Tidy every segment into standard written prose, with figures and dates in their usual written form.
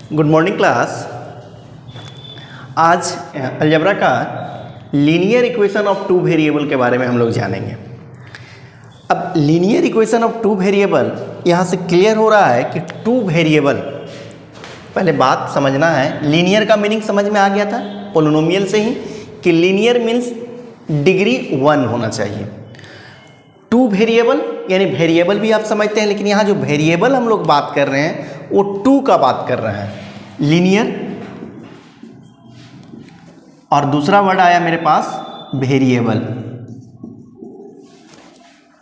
Good morning class. आज algebra का linear equation of two variable के बारे में हम लोग जानेंगे। अब linear equation of two variable यहाँ से क्लियर हो रहा है कि टू वेरिएबल, पहले बात समझना है, लीनियर का मीनिंग समझ में आ गया था पोलिनोमियल से ही कि लीनियर मीन्स डिग्री 1 होना चाहिए। टू वेरिएबल यानी वेरिएबल भी आप समझते हैं, लेकिन यहाँ जो वेरिएबल हम लोग बात कर रहे हैं वो टू का बात कर रहे हैं, लीनियर, और दूसरा वर्ड आया मेरे पास वेरिएबल।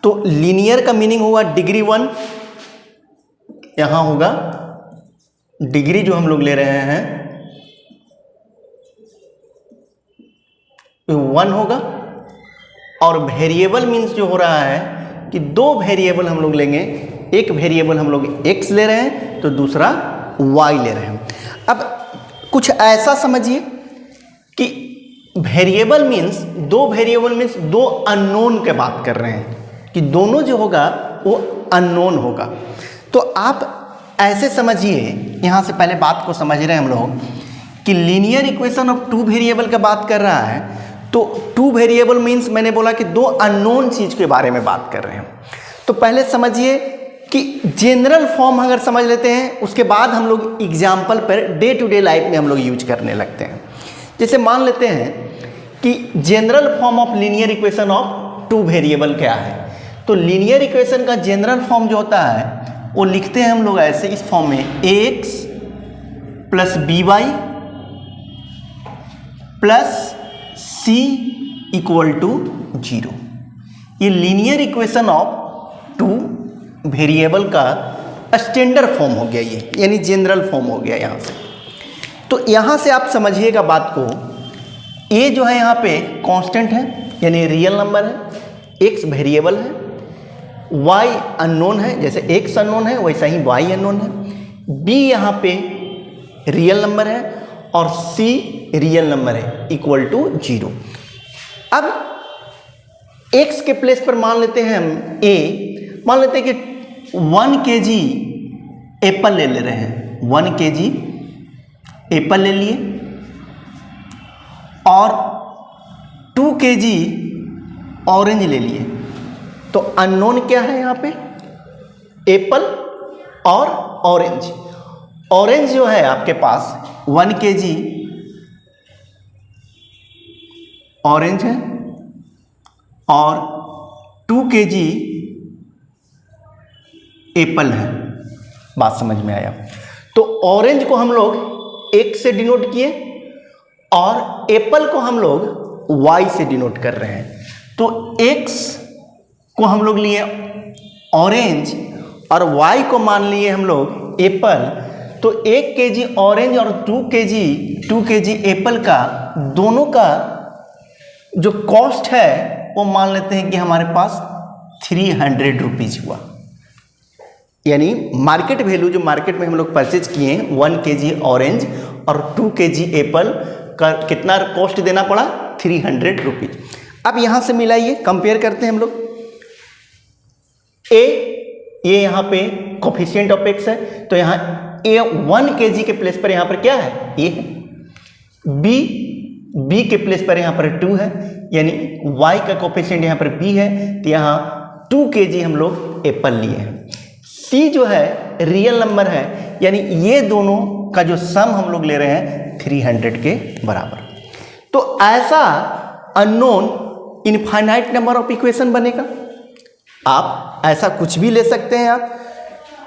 तो लीनियर का मीनिंग हुआ डिग्री 1, यहां होगा डिग्री जो हम लोग ले रहे हैं 1 होगा, और वेरिएबल मीन्स जो हो रहा है कि दो वेरिएबल हम लोग लेंगे, एक वेरिएबल हम लोग x ले रहे हैं तो दूसरा y ले रहे हैं। अब कुछ ऐसा समझिए कि वेरिएबल मीन्स दो अननोन के बात कर रहे हैं कि दोनों जो होगा वो अननोन होगा। तो आप ऐसे समझिए, यहाँ से पहले बात को समझ रहे हैं हम लोग कि linear equation of two variable का बात कर रहा है। तो टू वेरिएबल मीन्स मैंने बोला कि दो अननोन चीज़ के बारे में बात कर रहे हैं। तो पहले समझिए कि जनरल फॉर्म अगर समझ लेते हैं, उसके बाद हम लोग example per day to day life में हम लोग यूज करने लगते हैं। जैसे मान लेते हैं कि general form of linear equation of two variable क्या है। तो लीनियर इक्वेशन का जनरल फॉर्म जो होता है वो लिखते हैं हम लोग ऐसे, इस फॉर्म में ax plus by plus c equal to 0। ये linear equation of two variable का स्टैंडर्ड फॉर्म हो गया ये, यानी जनरल फॉर्म हो गया यहाँ से। तो यहाँ से आप समझिएगा बात को, a जो है यहाँ पे कांस्टेंट है यानी रियल नंबर है, x वेरिएबल है, y अननोन है, जैसे x अननोन है वैसा ही y अननोन है, b यहाँ पे रियल नंबर है और c रियल नंबर है इक्वल टू 0। अब x के प्लेस पर मान लेते हैं हम a, मान लेते हैं कि 1 kg एप्पल ले रहे हैं, 1 kg एप्पल ले लिए, और 2 kg ऑरेंज ले लिए। तो अननोन क्या है यहाँ पे? एप्पल और ऑरेंज। ऑरेंज जो है आपके पास 1 kg ऑरेंज है और 2 kg एप्पल है। बात समझ में आया? तो ऑरेंज को हम लोग x से डिनोट किए और एप्पल को हम लोग y से डिनोट कर रहे हैं। तो x को हम लोग लिए ऑरेंज और y को मान लिए हम लोग एप्पल। तो 1 kg ऑरेंज और 2 kg एप्पल का दोनों का जो कॉस्ट है वो मान लेते हैं कि हमारे पास 300 रुपीज़ हुआ, यानी मार्केट वैल्यू जो मार्केट में हम लोग परचेज किए 1 kg ऑरेंज और 2 kg एप्पल का कितना कॉस्ट देना पड़ा? 300 रुपीज़। अब यहाँ से मिलाइए, कंपेयर करते हैं हम लोग। ये यहाँ पे कोफिशिएंट ऑफ x है, तो यहाँ a 1 kg के प्लेस पर यहाँ पर क्या है? a है। b के प्लेस पर यहाँ पर 2 है, यानी y का कोफिशिएंट यहाँ पर b है, तो यहाँ 2 kg हम लोग एप्पल लिए हैं। c जो है रियल नंबर है, यानी ये दोनों का जो सम हम लोग ले रहे हैं 300 के बराबर। तो ऐसा unknown infinite number of equation बनेगा। आप ऐसा कुछ भी ले सकते हैं आप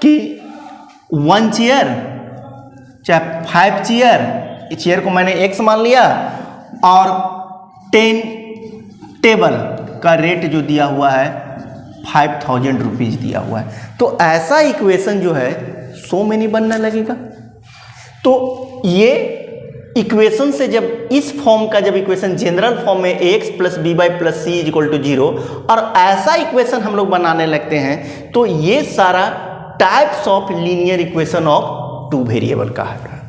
कि 1 चेयर चाहे 5 चेयर, चेयर को मैंने x मान लिया और 10 टेबल का रेट जो दिया हुआ है 5000 रुपीज़ दिया हुआ है। तो ऐसा इक्वेशन जो है 100 में नहीं बनने लगेगा। तो ये इक्वेशन से जब इस फॉर्म का जब इक्वेशन जनरल फॉर्म में ax plus by plus c equal to 0 और ऐसा इक्वेशन हम लोग बनाने लगते हैं, तो ये सारा types of linear equation of two variable का है।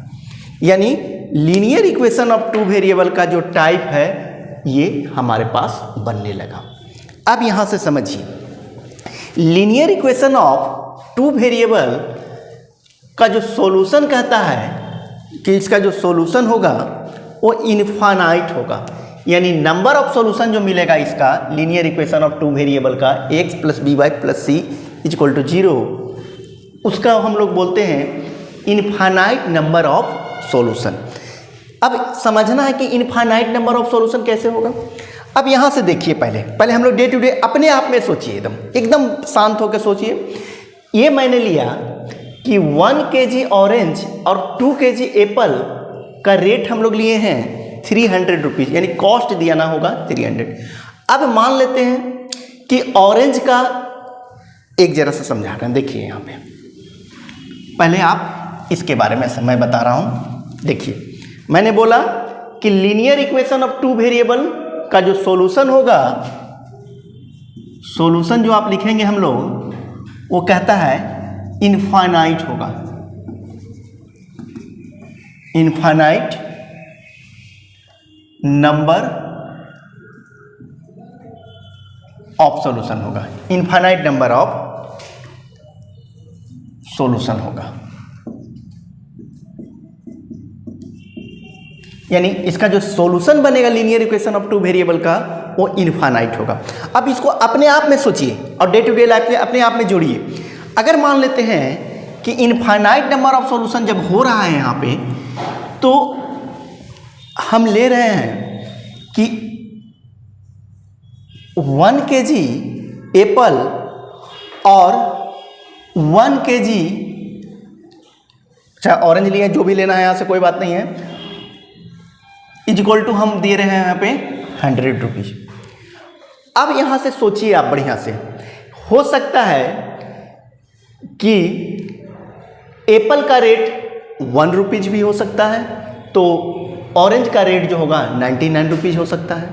यानी linear equation of two variable का जो टाइप है ये हमारे पास बनने लगा। अब यहाँ से समझिए, linear equation of two variable का जो सॉल्यूशन कहता है कि इसका जो सॉल्यूशन होगा वो इनफाइनाइट होगा, यानी नंबर ऑफ सॉल्यूशन जो मिलेगा इसका linear equation of two variable का x plus B Y plus C equal to 0, उसका हम लोग बोलते हैं इनफाइनाइट नंबर ऑफ सॉल्यूशन। अब समझना है कि इनफाइनाइट नंबर ऑफ सॉल्यूशन कैसे होगा। अब यहाँ से देखिए, पहले हम लोग डे टू डे अपने आप में सोचिए, एकदम शांत होकर सोचिए। ये मैंने लिया कि 1 kg ऑरेंज और 2 kg एप्पल का रेट हम लोग लिए हैं 300 रुपीज़, यानी कॉस्ट दिया ना होगा 300। अब मान लेते हैं कि ऑरेंज का एक जरा सा समझा रहे हैं, देखिए यहाँ पे पहले आप इसके बारे में मैं बता रहा हूँ। देखिए मैंने बोला कि linear equation of two variable का जो सॉल्यूशन होगा, सॉल्यूशन जो आप लिखेंगे हम लोग, वो कहता है इनफाइनाइट होगा, इनफाइनाइट नंबर ऑफ सॉल्यूशन होगा, इनफाइनाइट नंबर ऑफ सॉल्यूशन होगा, यानी इसका जो सॉल्यूशन बनेगा linear equation of two variable का वो इनफाइनाइट होगा। अब इसको अपने आप में सोचिए और डे टू डे लाइफ में अपने आप में जोड़िए। अगर मान लेते हैं कि इनफाइनाइट नंबर ऑफ सॉल्यूशन जब हो रहा है यहाँ पे, तो हम ले रहे हैं कि 1 kg एप्पल और 1 kg, चाहे ऑरेंज लिया, जो भी लेना है यहाँ से कोई बात नहीं है, इक्वल टू हम दे रहे हैं यहाँ पे 100 रुपीज़। अब यहाँ से सोचिए आप बढ़िया से, हो सकता है कि एप्पल का रेट 1 रुपीज़ भी हो सकता है, तो ऑरेंज का रेट जो होगा 99 रुपीज़ हो सकता है,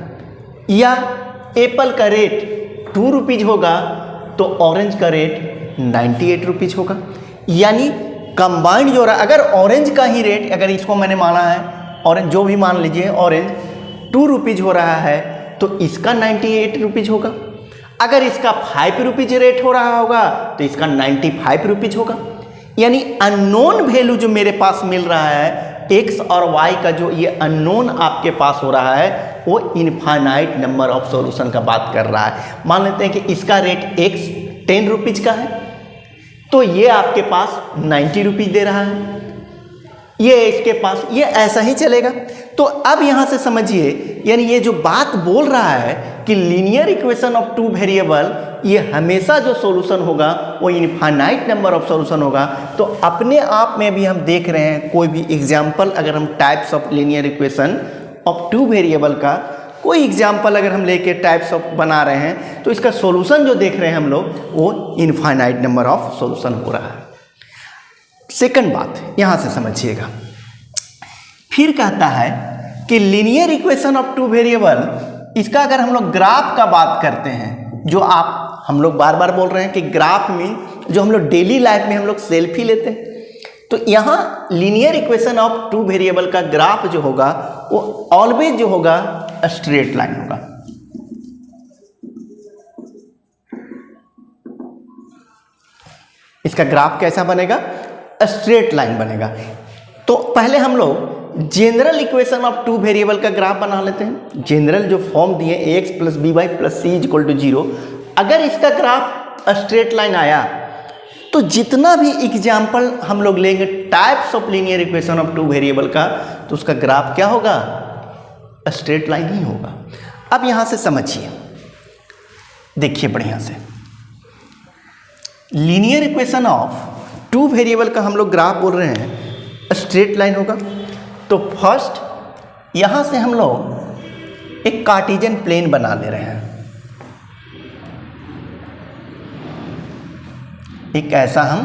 या एप्पल का रेट 2 रुपीज़ होगा तो ऑरेंज का रेट 98 रुपीज़ होगा। यानी कंबाइंड जो रहा, अगर ऑरेंज का ही रेट, अगर इसको मैंने माना है ऑरेंज, जो भी मान लीजिए ऑरेंज 2 रुपीज़ हो रहा है तो इसका 98 रुपीज़ होगा। अगर इसका 5 रुपीज़ रेट हो रहा होगा तो इसका 95 रुपीज़ होगा। यानी अननोन वैल्यू जो मेरे पास मिल रहा है, x और y का जो ये अननोन आपके पास हो रहा है, वो इनफाइनाइट नंबर ऑफ सॉल्यूशन का बात कर रहा है। मान लेते हैं कि इसका रेट x 10 रुपीज़ का है, तो ये आपके पास 90 रुपीज़ दे रहा है, ये इसके पास, ये ऐसा ही चलेगा। तो अब यहाँ से समझिए, यानी ये जो बात बोल रहा है कि linear equation of two variable, ये हमेशा जो सॉल्यूशन होगा वो इनफाइनाइट नंबर ऑफ सॉल्यूशन होगा। तो अपने आप में भी हम देख रहे हैं, कोई भी एग्जाम्पल अगर हम types of linear equation of two variable का कोई एग्जाम्पल अगर हम लेके टाइप्स ऑफ बना रहे हैं, तो इसका सॉल्यूशन जो देख रहे हैं हम लोग, वो इनफाइनाइट नंबर ऑफ सॉल्यूशन हो रहा है। सेकंड बात यहां से समझिएगा, फिर कहता है कि linear equation of two variable, इसका अगर हम लोग ग्राफ का बात करते हैं, जो हम लोग बार बार बोल रहे हैं कि ग्राफ मीन जो हम लोग डेली लाइफ में हम लोग सेल्फी लेते हैं, तो यहाँ linear equation of two variable का ग्राफ जो होगा वो ऑलवेज जो होगा स्ट्रेट लाइन होगा। इसका ग्राफ कैसा बनेगा? स्ट्रेट लाइन बनेगा। तो पहले हम लोग general equation of two variable का ग्राफ बना लेते हैं। जनरल जो फॉर्म दिए ax plus B Y plus C equal to 0, अगर इसका ग्राफ स्ट्रेट लाइन आया तो जितना भी एग्जाम्पल हम लोग लेंगे types of linear equation of two variable का, तो उसका ग्राफ क्या होगा? स्ट्रेट लाइन ही होगा। अब यहां से समझिए, देखिए बढ़िया से, linear equation of two variable का हम लोग ग्राफ बोल रहे हैं स्ट्रेट लाइन होगा। तो फर्स्ट यहां से हम लोग एक कार्टेशियन प्लेन बना ले रहे हैं, एक ऐसा हम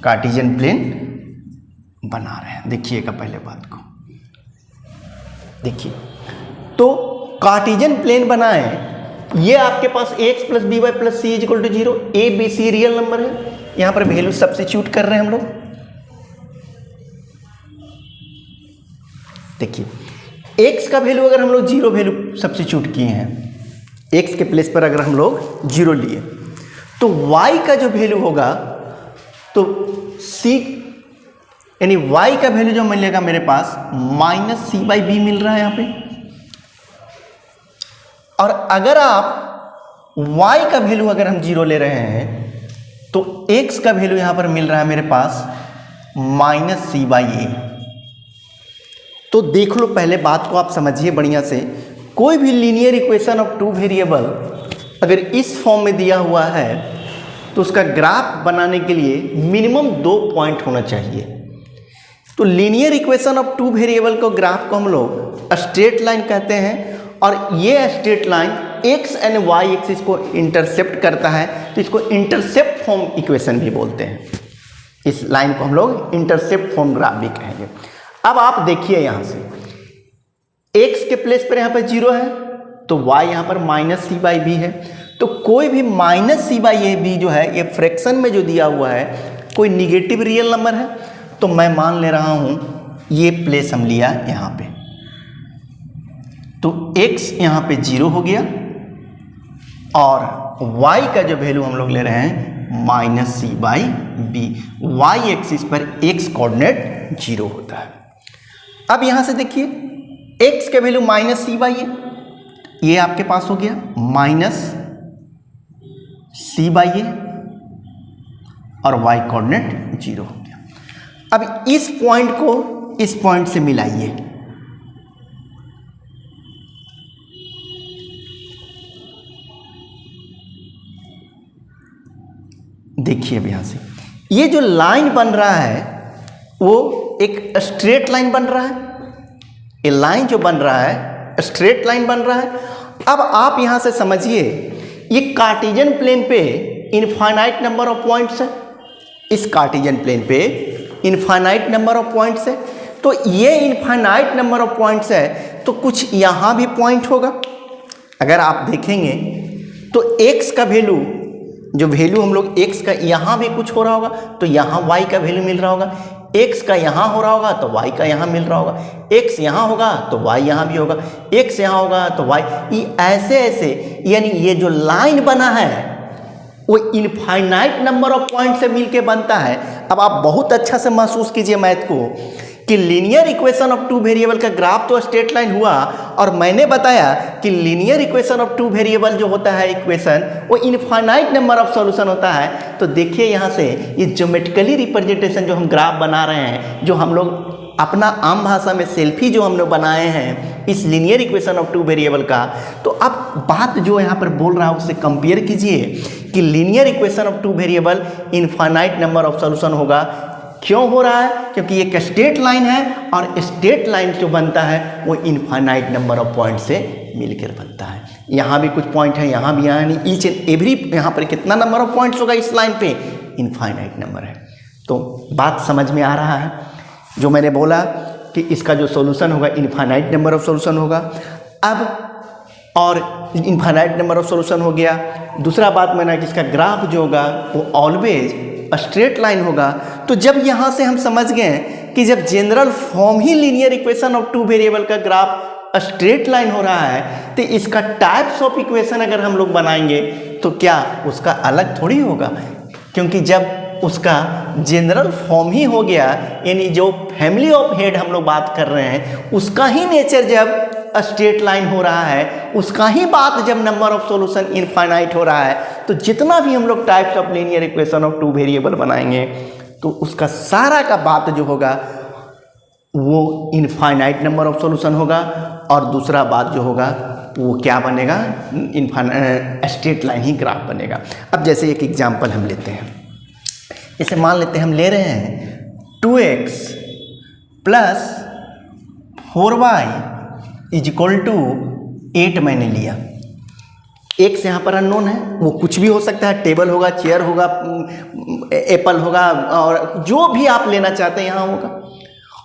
कार्टेशियन प्लेन बना रहे हैं। देखिएगा पहले बात को, देखिए, तो कार्टेशियन प्लेन बनाए, ये आपके पास x plus B Y plus C equal to 0, A B C real number है, यहां पर वैल्यू सब्स्टिट्यूट कर रहे हैं हम लोग। देखिए x का वैल्यू अगर हम लोग 0 वैल्यू सब्स्टिट्यूट किए हैं, x के प्लेस पर अगर हम लोग 0 लिए, तो y का जो वैल्यू होगा, तो c यानी y का वैल्यू जो मिलेगा मेरे पास -c/b मिल रहा है यहाँ पे। और अगर आप y का वैल्यू अगर हम 0 ले रहे हैं तो x का वैल्यू यहाँ पर मिल रहा है मेरे पास -c/a। तो देख लो, पहले बात को आप समझिए बढ़िया से। कोई भी linear equation of two variable अगर इस फॉर्म में दिया हुआ है तो उसका ग्राफ बनाने के लिए मिनिमम 2 पॉइंट होना चाहिए। तो linear equation of two variable को ग्राफ को हम लोग स्ट्रेट लाइन कहते हैं, और ये straight line x and y axis को इंटरसेप्ट करता है, तो इसको इंटरसेप्ट फॉर्म इक्वेशन भी बोलते हैं। इस लाइन को हम लोग इंटरसेप्ट फॉर्म ग्राफ भी कहेंगे। अब आप देखिए यहाँ से x के प्लेस पर यहाँ पर 0 है तो y यहाँ पर -c/b है। तो कोई भी -c/b जो है, ये फ्रैक्शन में जो दिया हुआ है, कोई निगेटिव रियल नंबर है, तो मैं मान ले रहा हूँ ये प्लेस हम लिया यहाँ पे, तो x यहाँ पे 0 हो गया और y का जो वैल्यू हम लोग ले रहे हैं -c/b। y एक्सिस पर x कोऑर्डिनेट 0 होता है। अब यहाँ से देखिए x का वैल्यू -c/a, ये आपके पास हो गया -c/a और y कोऑर्डिनेट 0 हो गया। अब इस पॉइंट को इस पॉइंट से मिलाइए, देखिए अब यहां से ये जो लाइन बन रहा है वो एक स्ट्रेट लाइन बन रहा है। ये लाइन जो बन रहा है स्ट्रेट लाइन बन रहा है। अब आप यहां से समझिए, ये कार्टेशियन प्लेन पे इनफाइनाइट नंबर ऑफ पॉइंट्स है, इस कार्टेशियन प्लेन पे इनफाइनाइट नंबर ऑफ पॉइंट्स है। तो ये इनफाइनाइट नंबर ऑफ पॉइंट्स है तो कुछ यहां भी पॉइंट होगा। अगर आप देखेंगे तो x का वैल्यू, जो वैल्यू हम लोग x का यहाँ भी कुछ हो रहा होगा तो यहाँ y का वैल्यू मिल रहा होगा, x का यहाँ हो रहा होगा तो y का यहाँ मिल रहा होगा, x यहाँ होगा तो y यहाँ भी होगा, x यहाँ होगा तो y, ये ऐसे ऐसे, यानी ये जो लाइन बना है वो इनफाइनाइट नंबर ऑफ पॉइंट से मिलके बनता है। अब आप बहुत अच्छा से महसूस कीजिए मैथ को कि linear equation of two variable का ग्राफ तो स्ट्रेट लाइन हुआ, और मैंने बताया कि linear equation of two variable जो होता है इक्वेशन, वो इनफाइनाइट नंबर ऑफ सॉल्यूशन होता है। तो देखिए यहाँ से ये ज्योमेट्रिकली रिप्रेजेंटेशन जो हम ग्राफ बना रहे हैं, जो हम लोग अपना आम भाषा में सेल्फी जो हम लोग बनाए हैं इस linear equation of two variable का, तो अब बात जो यहाँ पर बोल रहा है उससे कंपेयर कीजिए कि linear equation of two variable infinite number of solution होगा। क्यों हो रहा है? क्योंकि ये एक स्ट्रेट लाइन है और स्ट्रेट लाइन जो बनता है वो इनफाइनाइट नंबर ऑफ पॉइंट से मिलकर बनता है। यहाँ भी कुछ पॉइंट है, यहाँ भी, यहाँ नहीं, ईच एंड एवरी यहाँ पर कितना नंबर ऑफ पॉइंट्स होगा इस लाइन पे? इनफाइनाइट नंबर है। तो बात समझ में आ रहा है जो मैंने बोला कि इसका जो सॉल्यूशन होगा इनफाइनाइट नंबर ऑफ सॉल्यूशन होगा। अब और इनफाइनाइट नंबर ऑफ सॉल्यूशन हो गया। दूसरा बात मैंने कि इसका ग्राफ जो होगा वो ऑलवेज स्ट्रेट लाइन होगा। तो जब यहाँ से हम समझ गए कि जब general form he linear equation of two variable का ग्राफ स्ट्रेट लाइन हो रहा है, तो इसका टाइप्स ऑफ इक्वेशन अगर हम लोग बनाएंगे तो क्या उसका अलग थोड़ी होगा, क्योंकि जब उसका जनरल फॉर्म ही हो गया, यानी जो फैमिली ऑफ हेड हम लोग बात कर रहे हैं उसका ही नेचर जब स्ट्रेट लाइन हो रहा है, उसका ही बात जब नंबर ऑफ सॉल्यूशन इनफाइनाइट हो रहा है, तो जितना भी हम लोग types of linear equation of two variable बनाएंगे तो उसका सारा का बात जो होगा वो इनफाइनाइट नंबर ऑफ सॉल्यूशन होगा। और दूसरा बात जो होगा वो क्या बनेगा? स्ट्रेट लाइन ही ग्राफ बनेगा। अब जैसे एक एग्जांपल हम लेते हैं, जैसे मान लेते हैं हम ले रहे हैं 2x plus 4y is equal to 8 मैंने लिया। x यहाँ पर अननोन है, वो कुछ भी हो सकता है, टेबल होगा, चेयर होगा, एप्पल होगा, और जो भी आप लेना चाहते हैं यहाँ होगा,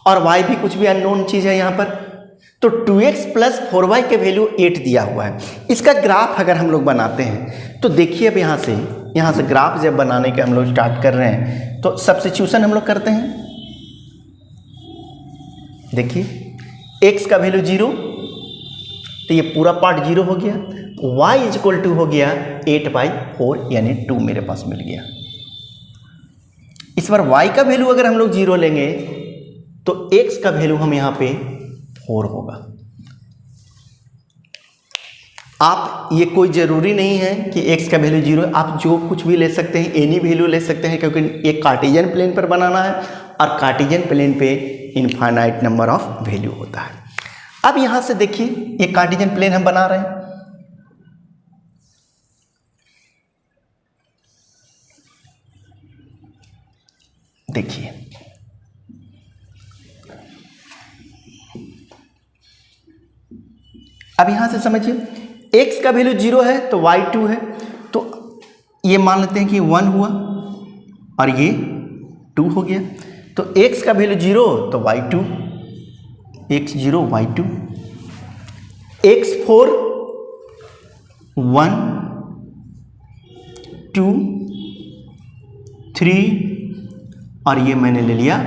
और y भी कुछ भी अननोन चीज़ है यहाँ पर। तो 2x प्लस 4y के वैल्यू 8 दिया हुआ है। इसका ग्राफ अगर हम लोग बनाते हैं तो देखिए अब यहाँ से ग्राफ जब बनाने के हम लोग स्टार्ट कर रहे हैं तो सब्स्टिट्यूशन हम लोग करते हैं। देखिए x का वैल्यू 0, तो ये पूरा पार्ट 0 हो गया। y इज इक्वल टू हो गया 8/4 यानी 2 मेरे पास मिल गया। इस बार y का वैल्यू अगर हम लोग 0 लेंगे तो x का वैल्यू हम यहाँ पे 4 होगा। आप ये कोई ज़रूरी नहीं है कि x का वैल्यू 0 है, आप जो कुछ भी ले सकते हैं, एनी वैल्यू ले सकते हैं, क्योंकि ये कार्टेशियन प्लेन पर बनाना है और कार्टेशियन प्लेन पे इनफाइनाइट नंबर ऑफ वैल्यू होता है। अब यहाँ से देखिए, ये कार्टेशियन प्लेन हम बना रहे हैं, देखिए अब यहां से समझिए, x का वैल्यू 0 है तो y2 है, तो ये मान लेते हैं कि 1 हुआ और ये 2 हो गया। तो x का वैल्यू 0 तो y2, x0 y2, x4 1 2 3 और ये मैंने ले लिया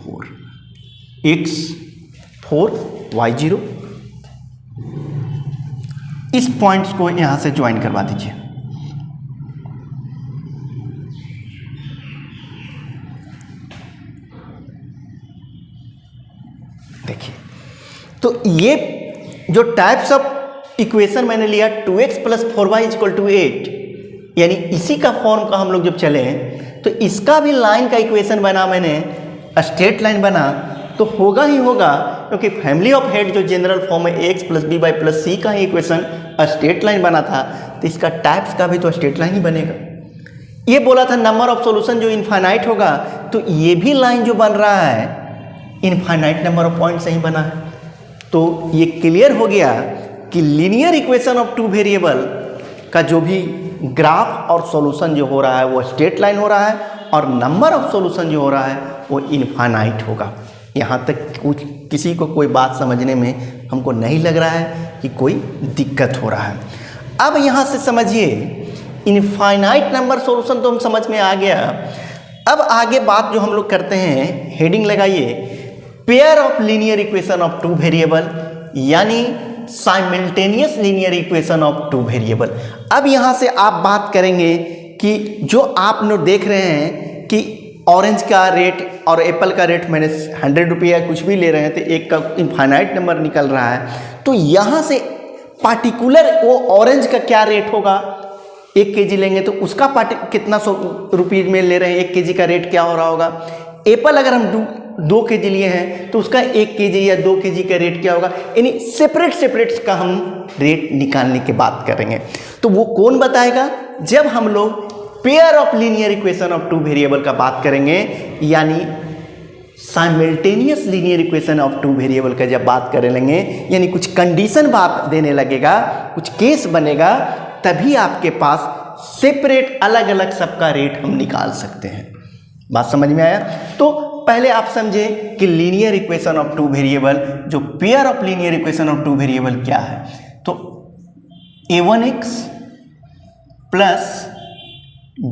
4, x4 y0। इस पॉइंट्स को यहां से ज्वाइन करवा दीजिए। देखिए, तो ये जो टाइप्स ऑफ इक्वेशन मैंने लिया 2x + 4y = 8, यानी इसी का फॉर्म का हम लोग जब चले तो इसका भी लाइन का इक्वेशन बना मैंने, स्ट्रेट लाइन बना, तो होगा ही होगा, क्योंकि फैमिली ऑफ हेड जो जनरल फॉर्म है x + by + c का ही इक्वेशन स्ट्रेट लाइन बना था, तो इसका टाइप्स का भी तो स्ट्रेट लाइन ही बनेगा। ये बोला था नंबर ऑफ सॉल्यूशन जो इनफाइनाइट होगा, तो ये भी लाइन जो बन रहा है इनफाइनाइट नंबर ऑफ पॉइंट से ही बना है। तो ये क्लियर हो गया कि लीनियर इक्वेशन ऑफ 2 वेरिएबल का जो भी ग्राफ और सॉल्यूशन जो हो रहा है वो स्ट्रेट लाइन हो रहा है, और नंबर ऑफ सॉल्यूशन जो हो रहा है वो इनफाइनाइट होगा। यहाँ तक कुछ किसी को कोई बात समझने में हमको नहीं लग रहा है कि कोई दिक्कत हो रहा है। अब यहाँ से समझिए, इनफाइनाइट नंबर सॉल्यूशन तो हम समझ में आ गया। अब आगे बात जो हम लोग करते हैं, हेडिंग लगाइए, pair of linear equation of 2 variable, यानी simultaneous linear equation of 2 variable. अब यहाँ से आप बात करेंगे कि जो आप लोग देख रहे हैं कि ऑरेंज का रेट और एप्पल का रेट मैंने 100 रुपये कुछ भी ले रहे हैं, तो एक का इनफाइनाइट नंबर निकल रहा है। तो यहाँ से पार्टिकुलर वो ऑरेंज का क्या रेट होगा, 1 kg लेंगे तो उसका कितना 100 रुपये में ले रहे हैं, 1 kg का रेट क्या हो रहा होगा। एप्पल अगर हम 2 kg लिए हैं तो उसका 1 kg या 2 kg का रेट क्या होगा, यानी सेपरेट का हम रेट निकालने की बात करेंगे। तो वो कौन बताएगा, जब हम लोग pair of linear equation of 2 variable का बात करेंगे, यानी simultaneous linear equation of 2 variable का जब बात कर लेंगे, यानी कुछ कंडीशन बात देने लगेगा, कुछ केस बनेगा, तभी आपके पास सेपरेट अलग अलग सबका रेट हम निकाल सकते हैं। बात समझ में आया? तो पहले आप समझे कि लीनियर इक्वेशन ऑफ 2 वेरिएबल, जो pair of linear equation of 2 variable क्या है, तो a1x plus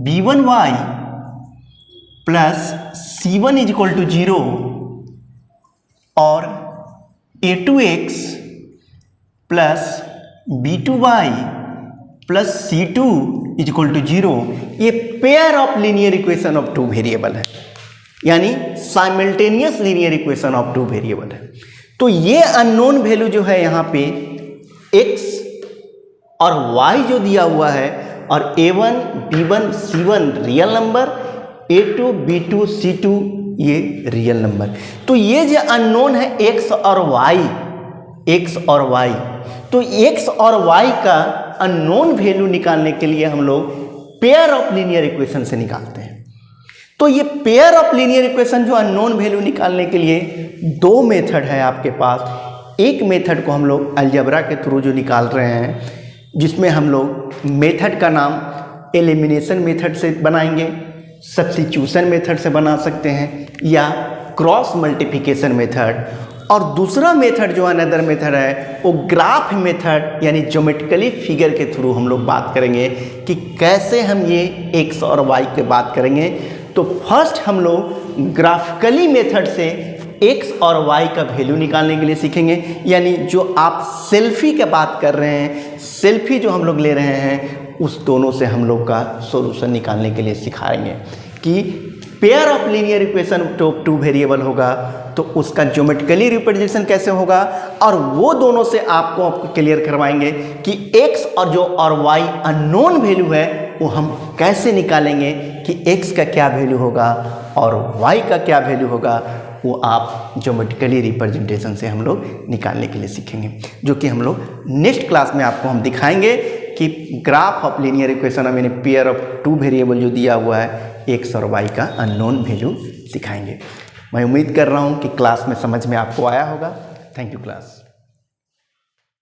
b1y plus c1 = 0 और a2x plus b2y plus c2 = 0, ये pair of linear equation of 2 variable है, यानी simultaneous linear equation of 2 variable है। तो ये अननोन वैल्यू जो है यहाँ पे x और y जो दिया हुआ है, और a1 b1 c1 real number, a2 b2 c2 ये रियल नंबर। तो ये जो अननोन है x और y, तो x और y का अननोन वैल्यू निकालने के लिए हम लोग पेयर ऑफ लीनियर इक्वेशन से निकालते हैं। तो ये पेयर ऑफ लीनियर इक्वेशन जो अननोन वैल्यू निकालने के लिए 2 मेथड है आपके पास। एक मेथड को हम लोग अलजेब्रा के थ्रू जो निकाल रहे हैं, जिसमें हम लोग मेथड का नाम एलिमिनेशन मेथड से बनाएंगे, सब्स्टिट्यूशन मेथड से बना सकते हैं, या क्रॉस मल्टीप्लिकेशन मेथड। और दूसरा मेथड जो अनदर मेथड है वो ग्राफ मेथड, यानी ज्योमेट्रिकली फिगर के थ्रू हम लोग बात करेंगे कि कैसे हम ये x और y की बात करेंगे। तो फर्स्ट हम लोग ग्राफिकली मेथड से x और y का वैल्यू निकालने के लिए सीखेंगे, यानी जो आप सेल्फी की बात कर रहे हैं, सेल्फी जो हम लोग ले रहे हैं, उस दोनों से हम लोग का सॉल्यूशन निकालने के लिए सिखाएंगे कि pair of linear equation of 2 variable होगा तो उसका ज्योमेट्रिकली रिप्रेजेंटेशन कैसे होगा, और वो दोनों से आपको क्लियर करवाएंगे कि x और y अननोन वैल्यू है वो हम कैसे निकालेंगे कि x का क्या वैल्यू होगा और y का क्या वैल्यू होगा, वो आप ज्योमेट्रिकली रिप्रेजेंटेशन से हम लोग निकालने के लिए सीखेंगे, जो कि हम लोग नेक्स्ट क्लास में आपको हम दिखाएंगे कि ग्राफ ऑफ लीनियर इक्वेशन में मैंने पेयर ऑफ टू वेरिएबल जो दिया हुआ है x और y का अननोन वैल्यू सिखाएंगे। मैं उम्मीद कर रहा हूँ कि क्लास में समझ में आपको आया होगा। Thank you class.